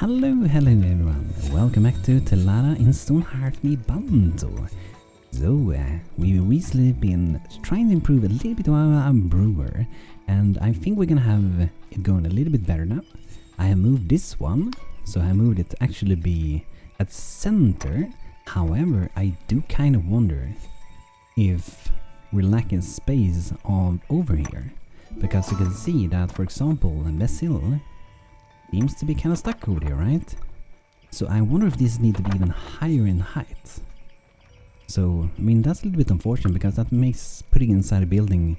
Hello everyone, welcome back to Telada in Stonehearth with BANTO. So, we've recently been trying to improve a little bit of our brewer, and I think we're gonna have it going a little bit better now. I have moved this one, so I moved it to actually be at center. However, I do kind of wonder if we're lacking space on over here, because you can see that, for example, Basil seems to be kind of stuck over here, right? So I wonder if these need to be even higher in height. So, I mean, that's a little bit unfortunate because that makes putting inside a building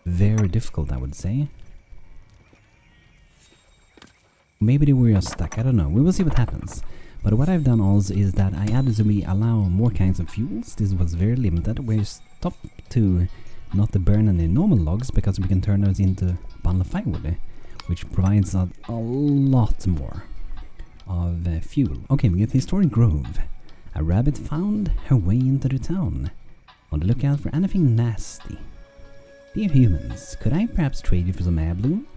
very difficult, I would say. Maybe they were just stuck, I don't know. We will see what happens. But what I've done also is that I added to allow more kinds of fuels. This was very limited. We're stopped to not to burn any normal logs because we can turn those into bundle of firewood, which provides a lot more of fuel. Okay, we get the Historic Grove. A rabbit found her way into the town. On the lookout for anything nasty. Dear humans, could I perhaps trade you for some air bloom?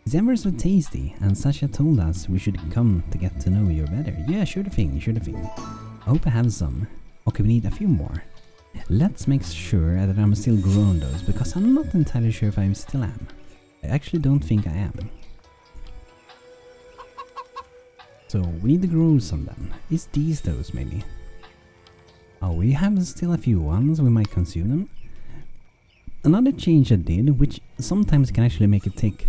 It's ever so tasty, and Sasha told us we should come to get to know you better. Yeah, sure the thing, sure the thing. I hope I have some. Okay, we need a few more. Let's make sure that I'm still growing those, because I'm not entirely sure if I still am. I actually don't think I am. So we need to grow some then. Is these those maybe? Oh, we have still a few ones, we might consume them. Another change I did, which sometimes can actually make it take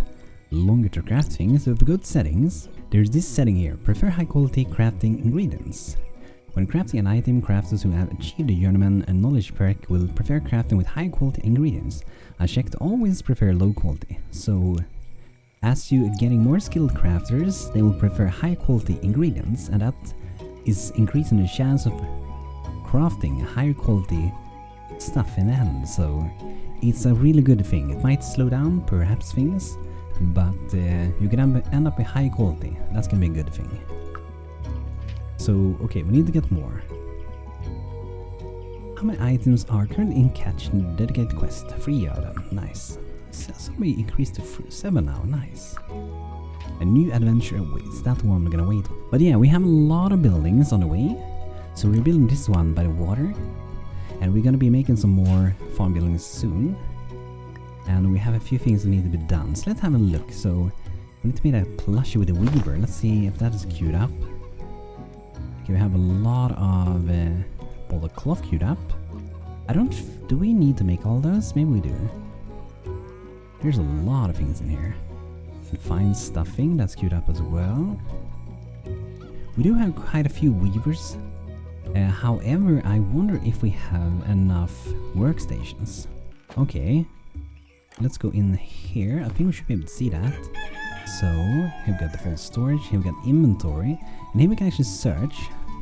longer to craft things, with good settings. There's this setting here, prefer high quality crafting ingredients. When crafting an item, crafters who have achieved the journeyman and knowledge perk will prefer crafting with high quality ingredients. I checked always prefer low quality, so as you getting more skilled crafters, they will prefer high quality ingredients, and that is increasing the chance of crafting higher quality stuff in the end. So it's a really good thing. It might slow down perhaps things, but you can end up with high quality. That's gonna be a good thing. So okay, we need to get more. How many items are currently in catch in the dedicated quest? 3 of them, nice. Somebody increased to 7 now, nice. A new adventure awaits, that one we're gonna wait. But yeah, we have a lot of buildings on the way. So we're building this one by the water. And we're gonna be making some more farm buildings soon. And we have a few things that need to be done. So let's have a look. So we need to make that plushie with the weaver. Let's see if that is queued up. Okay, we have a lot of all the cloth queued up. Do we need to make all those? Maybe we do. There's a lot of things in here. Fine stuffing, that's queued up as well. We do have quite a few weavers. However, I wonder if we have enough workstations. Okay, let's go in here. I think we should be able to see that. So, here we've got the full storage, here we've got inventory, and here we can actually search.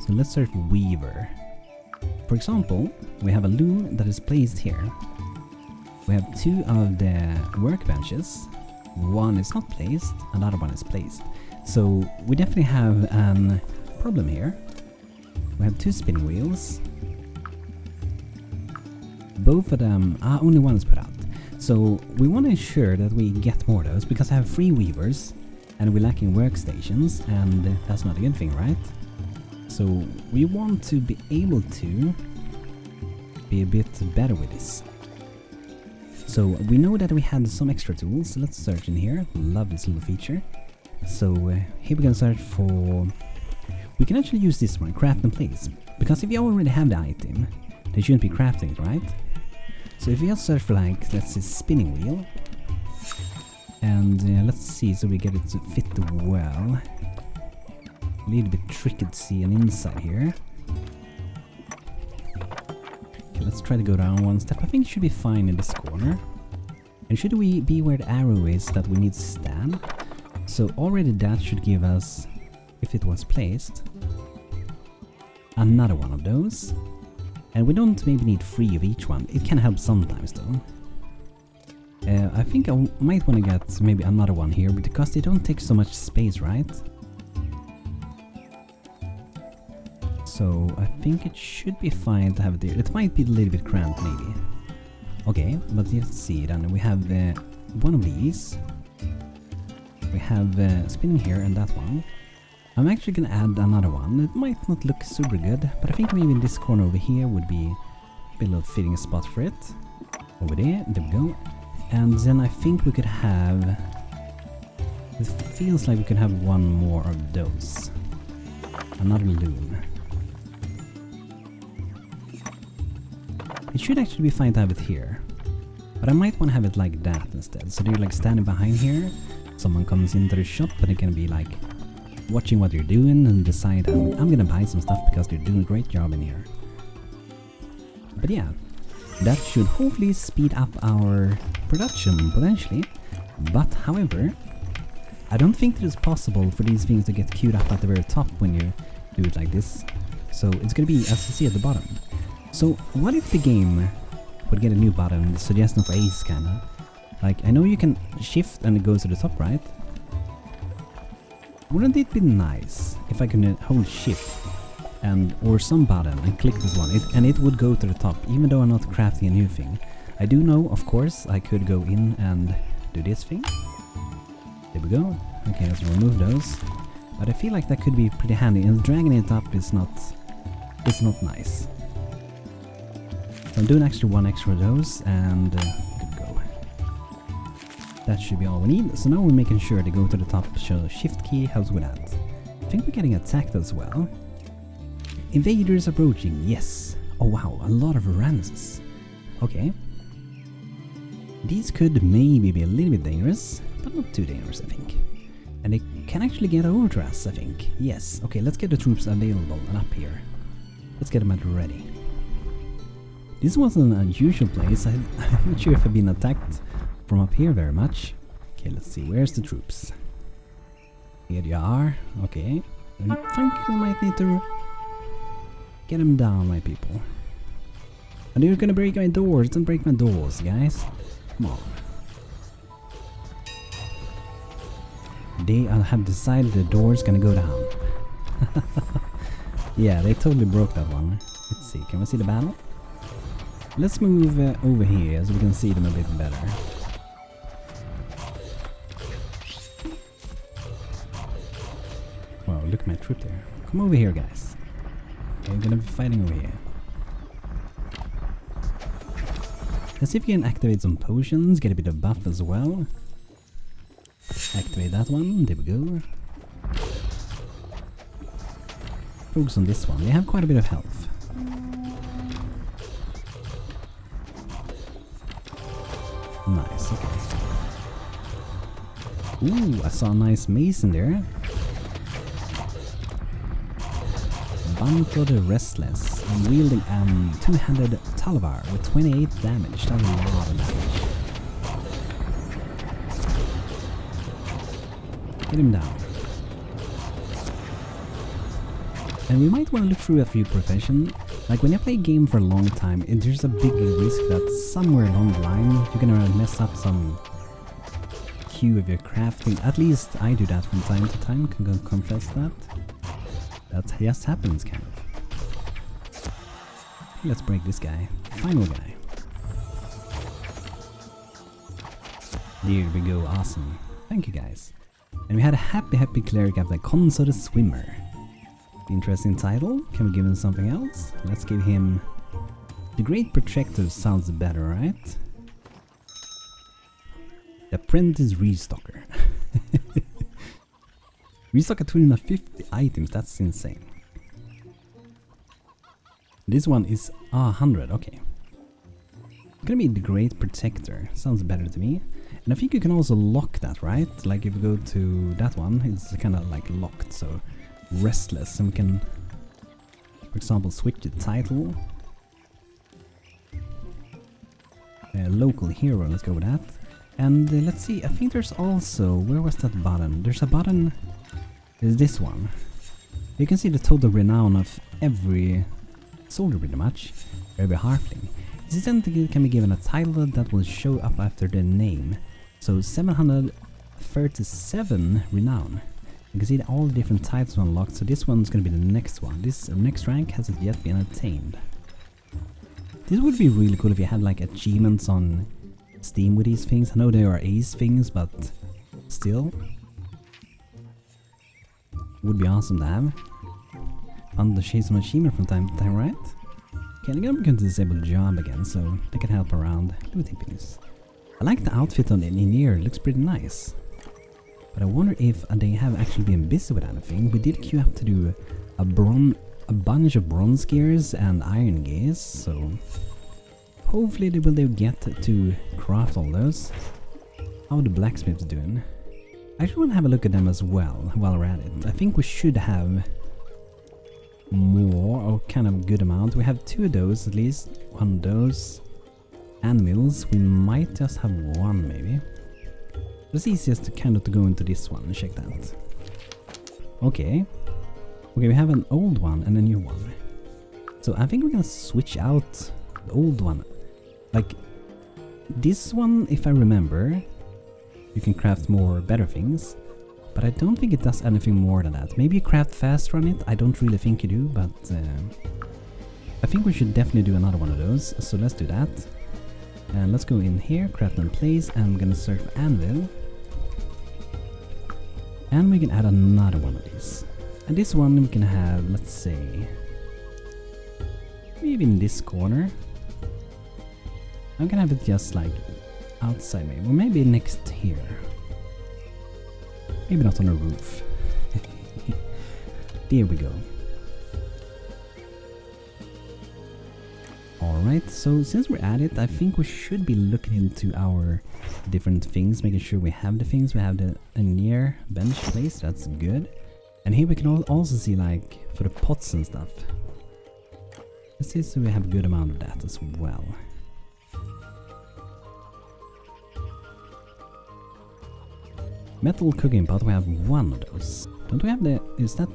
So let's search for weaver. For example, we have a loom that is placed here. We have 2 of the workbenches. One is not placed, another one is placed. So we definitely have a problem here. We have 2 spinning wheels. Both of them, only one is put out. So we want to ensure that we get more of those, because I have 3 weavers and we're lacking workstations, and that's not a good thing, right? So we want to be able to be a bit better with this. So we know that we had some extra tools, so let's search in here. Love this little feature. So here we can search for... We can actually use this one, Craftmanship, because if you already have the item, they shouldn't be crafting it, right? So if we just search for, like, let's say spinning wheel, and let's see, so we get it to fit well. A little bit tricky to see an inside here. Okay, let's try to go down one step. I think it should be fine in this corner. And should we be where the arrow is that we need to stand? So already that should give us, if it was placed, another one of those. And we don't maybe need 3 of each one. It can help sometimes though. I think I might want to get maybe another one here, because they don't take so much space, right? So I think it should be fine to have it there. It might be a little bit cramped maybe. Okay, but let's see then. We have one of these. We have spinning here and that one. I'm actually gonna add another one. It might not look super good, but I think maybe in this corner over here would be maybe a little fitting spot for it. Over there we go. And then I think we could have... It feels like we could have one more of those. Another loom. It should actually be fine to have it here. But I might want to have it like that instead. So they're like standing behind here. Someone comes into the shop and they can be like watching what you're doing and decide I'm gonna buy some stuff because they're doing a great job in here. But yeah, that should hopefully speed up our production potentially. But however, I don't think it is possible for these things to get queued up at the very top when you do it like this. So it's gonna be as you see at the bottom. So what if the game would get a new button, suggestion for Ace kinda? Like, I know you can shift and it goes to the top, right? Wouldn't it be nice if I could hold shift and or some button and click this one and it would go to the top, even though I'm not crafting a new thing? I do know, of course, I could go in and do this thing. There we go. Okay, let's remove those. But I feel like that could be pretty handy, and dragging it up is not nice. So I'm doing actually one extra of those, and there we go. That should be all we need. So now we're making sure they go to the top, so shift key helps with that. I think we're getting attacked as well. Invaders approaching, yes. Oh wow, a lot of Uranus. Okay. These could maybe be a little bit dangerous, but not too dangerous, I think. And they can actually get over to us, I think. Yes. Okay, let's get the troops available and up here. Let's get them at ready. This was an unusual place. I'm not sure if I've been attacked from up here very much. Okay, let's see. Where's the troops? Here they are. Okay. I think we might need to get them down, my people. And they're gonna break my doors. Don't break my doors, guys. Come on. They have decided the door's gonna go down. Yeah, they totally broke that one. Let's see, can we see the battle? Let's move over here so we can see them a bit better. Wow, look at my troop there. Come over here, guys. Okay, we're gonna be fighting over here. Let's see if we can activate some potions, get a bit of buff as well. Activate that one, there we go. Focus on this one, they have quite a bit of health. Nice, okay. Ooh, I saw a nice mace in there. BANTO the Restless. I'm wielding a two-handed Talavar with 28 damage. That's a lot of damage. Get him down. And we might want to look through a few professions. Like when you play a game for a long time, there's a big risk that somewhere along the line you're gonna mess up some queue of your crafting. At least I do that from time to time, can confess that. That just happens, kind of. Let's break this guy. Final guy. There we go, awesome. Thank you guys. And we had a happy cleric after Conso the Swimmer. Interesting title. Can we give him something else? Let's give him... The Great Protector sounds better, right? The Apprentice Restocker. Restock at 250 items, that's insane. This one is 100, okay. Gonna be the Great Protector, sounds better to me. And I think you can also lock that, right? Like if you go to that one, it's kind of like locked, so Restless, and we can, for example, switch the title. Local hero, let's go with that. And let's see, I think there's also, where was that button? There's a button, there's this one. You can see the total renown of every soldier pretty much, every Hearthling. This entity can be given a title that will show up after their name. So 737 renown. You can see all the different types unlocked, so this one's gonna be the next one. This next rank hasn't yet been attained. This would be really cool if you had like achievements on Steam with these things. I know they are Ace things, but still. Would be awesome to have. Fun to chase some achievement from time to time, right? Okay, I'm going to disable the job again, so they can help around looting things. I like the outfit on the engineer, it looks pretty nice. But I wonder if they have actually been busy with anything. We did queue up to do a bunch of bronze gears and iron gears, so hopefully they will get to craft all those. How the blacksmiths doing? I actually want to have a look at them as well while we're at it. I think we should have more, or kind of good amount. We have 2 of those at least, 1 of those. Anvils, we might just have 1 maybe. It's easiest to kind of to go into this one and check that. Okay. Okay, we have an old one and a new one. So I think we're gonna switch out the old one. Like, this one, if I remember, you can craft more better things. But I don't think it does anything more than that. Maybe you craft faster on it, I don't really think you do, but I think we should definitely do another one of those. So let's do that. And let's go in here, craft and place, and I'm gonna search for anvil. And we can add another one of these. And this one we can have, let's say, maybe in this corner. I'm gonna have it just like outside maybe, or maybe next here. Maybe not on the roof. There we go. Alright, so since we're at it, I think we should be looking into our different things, making sure we have the things. We have the near bench place, that's good. And here we can also see, like, for the pots and stuff. Let's see, so we have a good amount of that as well. Metal cooking pot, we have 1 of those. Don't we have the...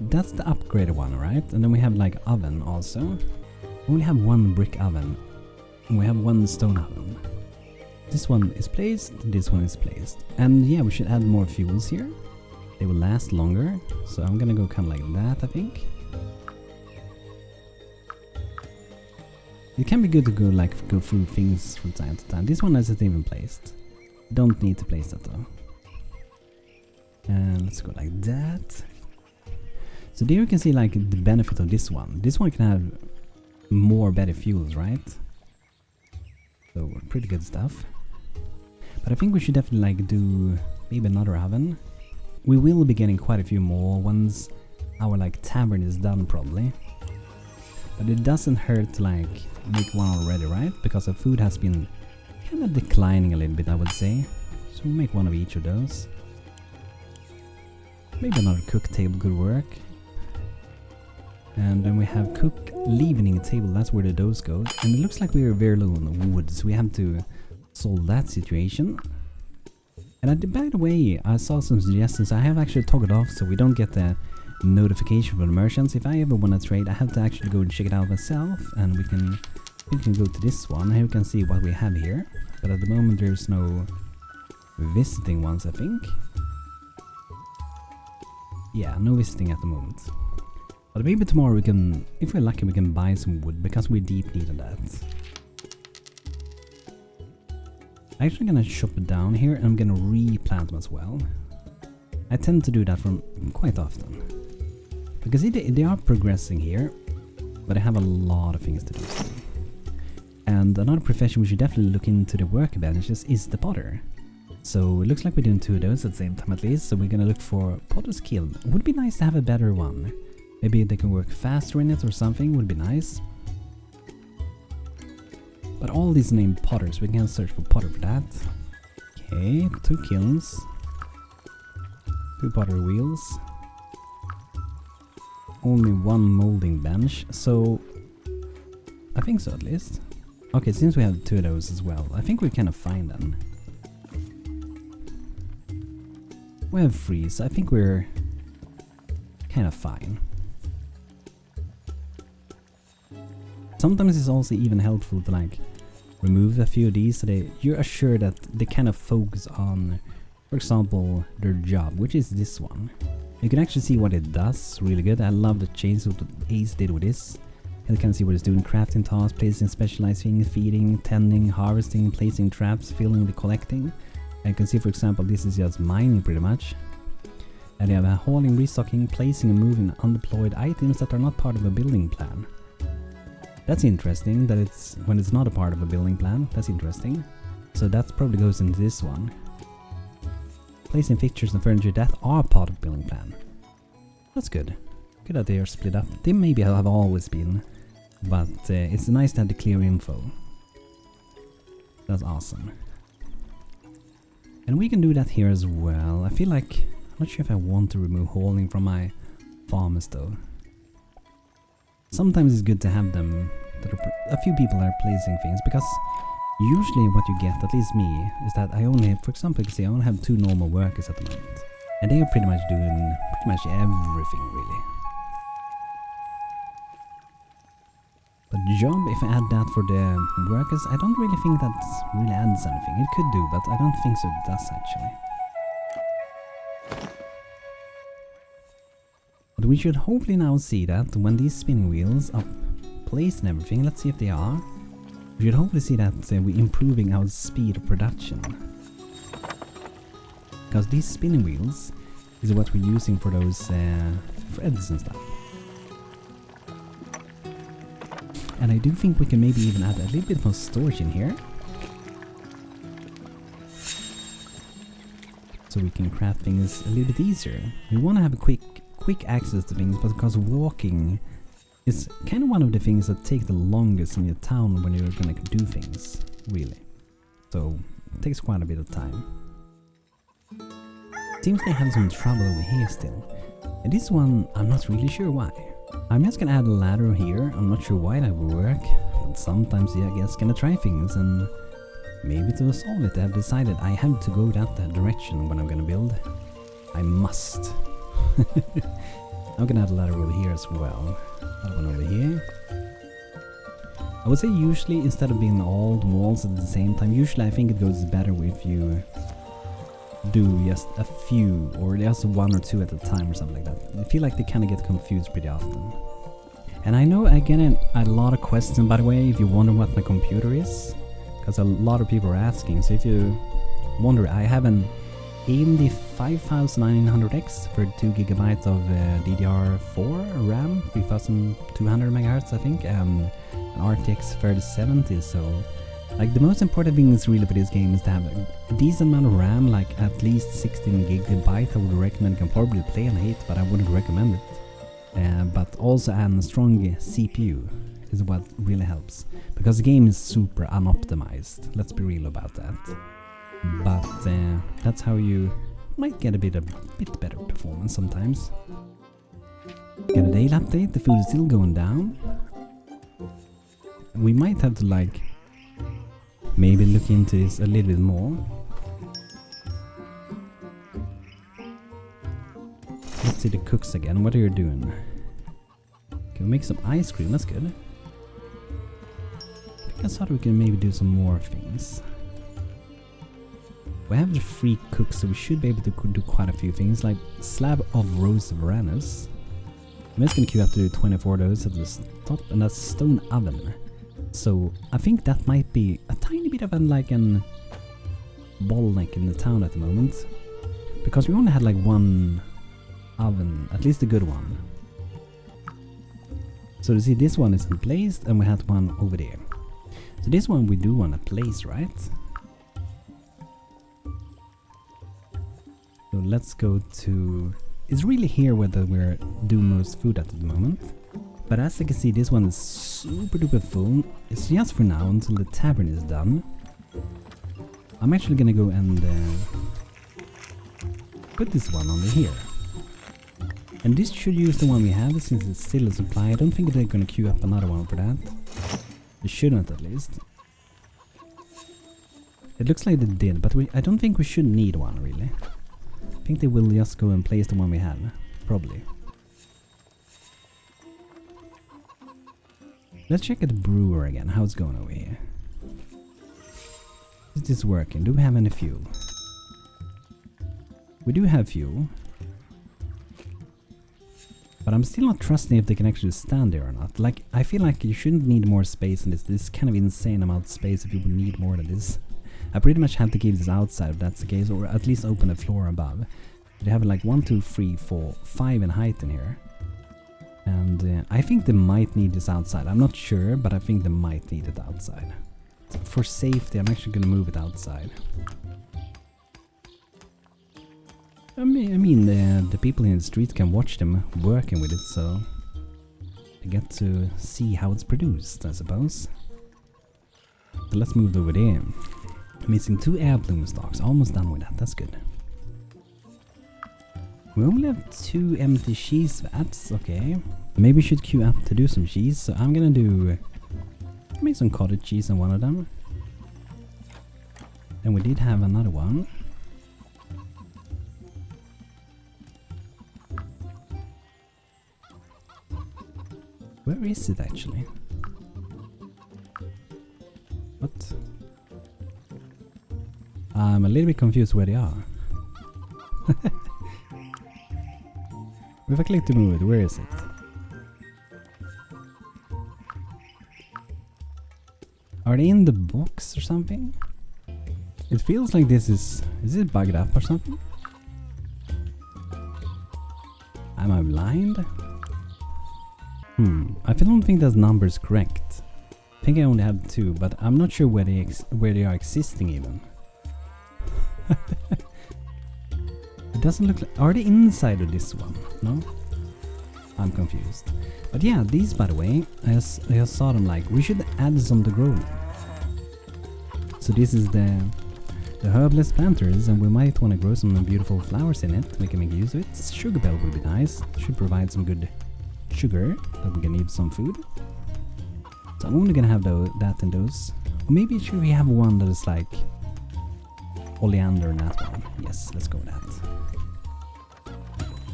that's the upgraded one, right? And then we have like oven also. We only have 1 brick oven. And we have 1 stone oven. This one is placed, this one is placed. And yeah, we should add more fuels here. They will last longer. So I'm gonna go kind of like that, I think. It can be good to go through things from time to time. This one isn't even placed. Don't need to place that though. And let's go like that. So there you can see like the benefit of this one. This one can have more better fuels, right? So pretty good stuff. But I think we should definitely like do maybe another oven. We will be getting quite a few more once our like tavern is done probably. But it doesn't hurt to like make one already, right? Because our food has been kind of declining a little bit, I would say. So we'll make 1 of each of those. Maybe another cook table could work. And then we have cook leavening table, that's where the dose goes. And it looks like we are very low on wood, so we have to solve that situation. And by the way, I saw some suggestions. I have actually toggled off so we don't get the notification from the merchants. If I ever want to trade, I have to actually go and check it out myself. And we can go to this one. Here we can see what we have here. But at the moment there's no visiting ones, I think. Yeah, no visiting at the moment. But maybe tomorrow we can, if we're lucky, we can buy some wood because we're deep need of that. I'm actually gonna chop it down here and I'm gonna replant them as well. I tend to do that from quite often. Because they are progressing here, but I have a lot of things to do still. And another profession we should definitely look into the workbenches is the potter. So it looks like we're doing 2 of those at the same time at least, so we're gonna look for Potter's Guild. Would be nice to have a better one. Maybe they can work faster in it or something, would be nice. But all these named potters, we can search for potter for that. Okay, 2 kilns. 2 potter wheels. Only 1 molding bench, so... I think so at least. Okay, since we have 2 of those as well, I think we're kind of fine then. We have 3, so I think we're kind of fine. Sometimes it's also even helpful to like remove a few of these so you're assured that they kind of focus on, for example, their job, which is this one. You can actually see what it does really good. I love the change what Ace did with this. You can see what it's doing: crafting tasks, placing specialized things, feeding, tending, harvesting, placing traps, filling the collecting. And you can see, for example, this is just mining pretty much. And you have hauling, restocking, placing and moving undeployed items that are not part of a building plan. That's interesting, that it's when it's not a part of a building plan. That's interesting. So that probably goes into this one. Placing fixtures and furniture that are part of the building plan. That's good. Good that they are split up. They maybe have always been, but it's nice to have the clear info. That's awesome. And we can do that here as well. I feel like, I'm not sure if I want to remove hauling from my farms though. Sometimes it's good to have them, that a few people are placing things, because usually what you get, at least me, is that I only have, for example, you can see I only have 2 normal workers at the moment. And they are pretty much doing pretty much everything really. But job, if I add that for the workers, I don't really think that really adds anything. It could do, but I don't think so it does actually. But we should hopefully now see that when these spinning wheels are placed and everything, let's see if they are. We should hopefully see that we're improving our speed of production. Because these spinning wheels is what we're using for those threads and stuff. And I do think we can maybe even add a little bit more storage in here. So we can craft things a little bit easier. We want to have a quick access to things, but because walking is kind of one of the things that take the longest in your town when you're gonna do things, really. So it takes quite a bit of time. Seems they have some trouble over here still. And this one, I'm not really sure why. I'm just gonna add a ladder here. I'm not sure why that will work, but sometimes yeah, I guess gonna try things, and maybe to solve it I've decided I have to go that direction when I'm gonna build. I must. I'm gonna add a ladder over here as well. That one over here. I would say usually instead of being all the walls at the same time, usually I think it goes better if you do just a few or just 1 or 2 at a time or something like that. I feel like they kind of get confused pretty often. And I know I get a lot of questions, by the way, if you wonder what my computer is, because a lot of people are asking. So if you wonder, I have an AMD 5900X for 2 GB of DDR4 RAM, 3200 MHz I think, and an RTX 3070. So like the most important thing is really for this game is to have a decent amount of RAM, like at least 16 GB. I would recommend. You can probably play on 8, but I wouldn't recommend it. But also a strong CPU is what really helps, because the game is super unoptimized. Let's be real about that. But that's how you might get a bit better performance sometimes. Get a daily update. The food is still going down. We might have to like maybe look into this a little bit more. Let's see the cooks again. What are you doing? Can we make some ice cream? That's good. I think I thought we can maybe do some more things. We have the 3 cooks, so we should be able to do quite a few things, like slab of roast varanus. I'm just gonna queue up to do 24 of those at the top, and that's stone oven. So I think that might be a tiny bit of an bottleneck in the town at the moment, because we only had like 1 oven, at least a good one. So you see, this one isn't placed, and we had one over there. So this one we do want to place, right? So let's go to... It's really here where we're doing most food at the moment. But as you can see, this one is super duper full. It's just for now until the tavern is done. I'm actually gonna go and put this one under here. And this should use the one we have since it's still a supply. I don't think they're gonna queue up another one for that. They shouldn't, at least. It looks like they did, but I don't think we should need one really. I think they will just go and place the one we have, probably. Let's check at the brewer again, how it's going over here. Is this working? Do we have any fuel? We do have fuel. But I'm still not trusting if they can actually stand there or not. Like, I feel like you shouldn't need more space in this. This is kind of insane amount of space if you would need more than this. I pretty much have to keep this outside if that's the case, or at least open the floor above. They have like 1, 2, 3, 4, 5 in height in here. And I think they might need this outside. I'm not sure, but I think they might need it outside. For safety, I'm actually gonna move it outside. I mean the people in the streets can watch them working with it, so they get to see how it's produced, I suppose. So let's move it over there. Missing 2 air bloom stalks. Almost done with that. That's good. We only have 2 empty cheese vats. Okay. Maybe we should queue up to do some cheese. So I'm gonna do... make some cottage cheese on one of them. And we did have another one. Where is it actually? What? I'm a little bit confused where they are. If I click to move it, where is it? Are they in the box or something? It feels like this is it bugged up or something? Am I blind? I don't think that number is correct. I think I only have 2, but I'm not sure where they are existing even. It doesn't look like... Are they inside of this one? No? I'm confused. But yeah, these, by the way, I just saw them like, we should add some to grow them. So this is the herbless planters, and we might want to grow some beautiful flowers in it. We can make use of it. Sugar bell would be nice. Should provide some good sugar that we can need some food. So I'm only gonna have that in those. Or maybe should we have one that is like oleander in that one? Yes, let's go with that.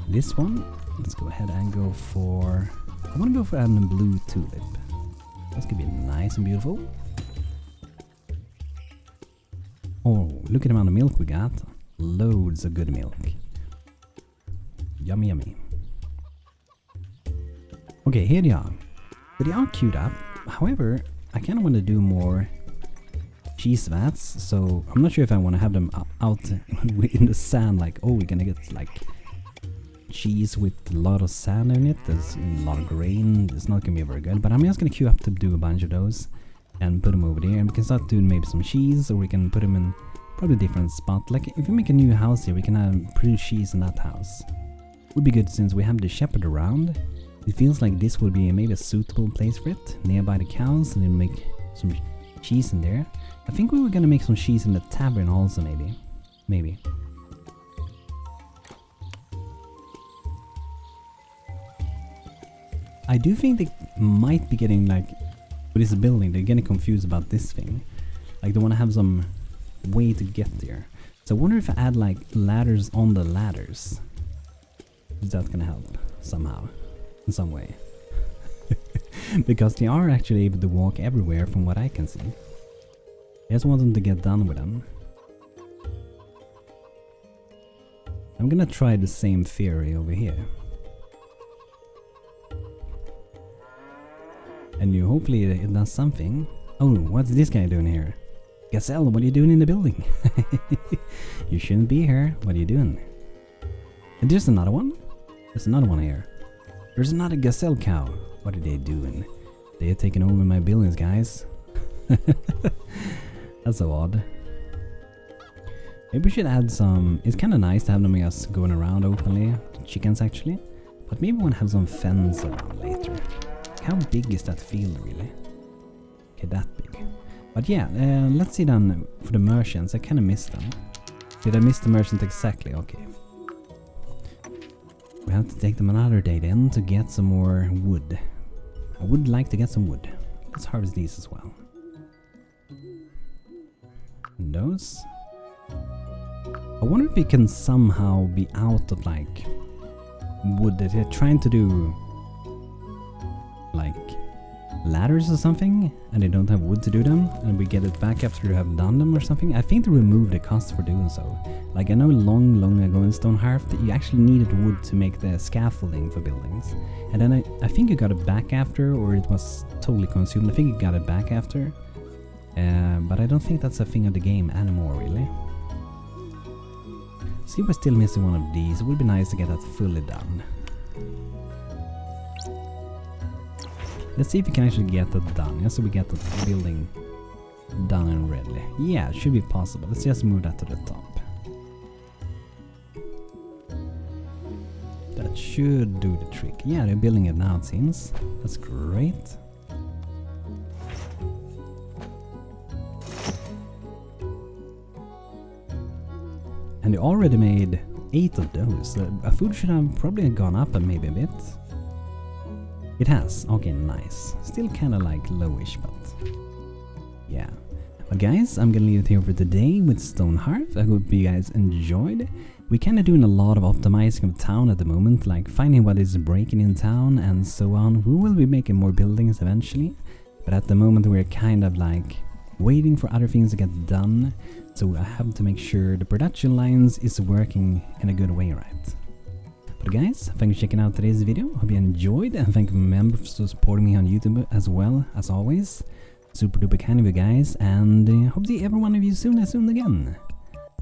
This one, let's go ahead and go for... I want to go for adding a blue tulip. That's gonna be nice and beautiful. Oh, look at the amount of milk we got. Loads of good milk. Yummy, yummy. Okay, here they are. So they are queued up. However, I kind of want to do more cheese vats. So I'm not sure if I want to have them out in the sand. Like, oh, we're gonna get like cheese with a lot of sand in it. There's a lot of grain. It's not gonna be very good. But I'm just gonna queue up to do a bunch of those and put them over there. And we can start doing maybe some cheese, or we can put them in probably a different spot. Like if we make a new house here, we can produce cheese in that house. Would be good since we have the shepherd around. It feels like this will be maybe a suitable place for it, nearby the cows, and then make some cheese in there. I think we were gonna make some cheese in the tavern also, maybe. I do think they might be getting like, with this building, they're getting confused about this thing. Like they want to have some way to get there. So I wonder if I add like ladders on the ladders. Is that gonna help somehow? In some way. Because they are actually able to walk everywhere from what I can see. I just want them to get done with them. I'm gonna try the same theory over here. And hopefully it does something. Oh, what's this guy doing here? Gazelle, what are you doing in the building? You shouldn't be here. What are you doing? And there's another one? There's another one here. There's another gazelle cow. What are they doing? They are taking over my buildings, guys. That's so odd. Maybe we should add some... It's kind of nice to have them just going around openly. Chickens, actually. But maybe we want to have some fence around later. How big is that field, really? Okay, that big. But yeah, let's see then for the merchants. I kind of missed them. Did I miss the merchant exactly? Okay. We have to take them another day then to get some more wood. I would like to get some wood. Let's harvest these as well. And those. I wonder if we can somehow be out of like wood that they're trying to do like ladders or something, and they don't have wood to do them, and we get it back after you have done them or something. I think they removed the cost for doing so. Like I know long ago in Stonehearth that you actually needed wood to make the scaffolding for buildings, and then I think you got it back after, or it was totally consumed. I think you got it back after, but I don't think that's a thing of the game anymore, really. See if we're still missing one of these. It would be nice to get that fully done. Let's see if we can actually get that done. Yeah, so we get the building done and ready. Yeah, it should be possible. Let's just move that to the top. That should do the trick. Yeah, they're building it now, it seems. That's great. And they already made 8 of those. Food should have probably gone up and maybe a bit. It has. Okay, nice. Still kind of like lowish, but yeah. But guys, I'm gonna leave it here for today with Stonehearth. I hope you guys enjoyed. We're kind of doing a lot of optimizing of town at the moment, like finding what is breaking in town and so on. We will be making more buildings eventually, but at the moment we're kind of like waiting for other things to get done. So I have to make sure the production lines is working in a good way, right? But guys, thank you for checking out today's video. Hope you enjoyed, and thank you remember for supporting me on YouTube as well, as always. Super duper kind of you guys, and hope to see every one of you soon again.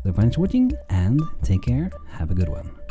So thanks for watching, and take care. Have a good one.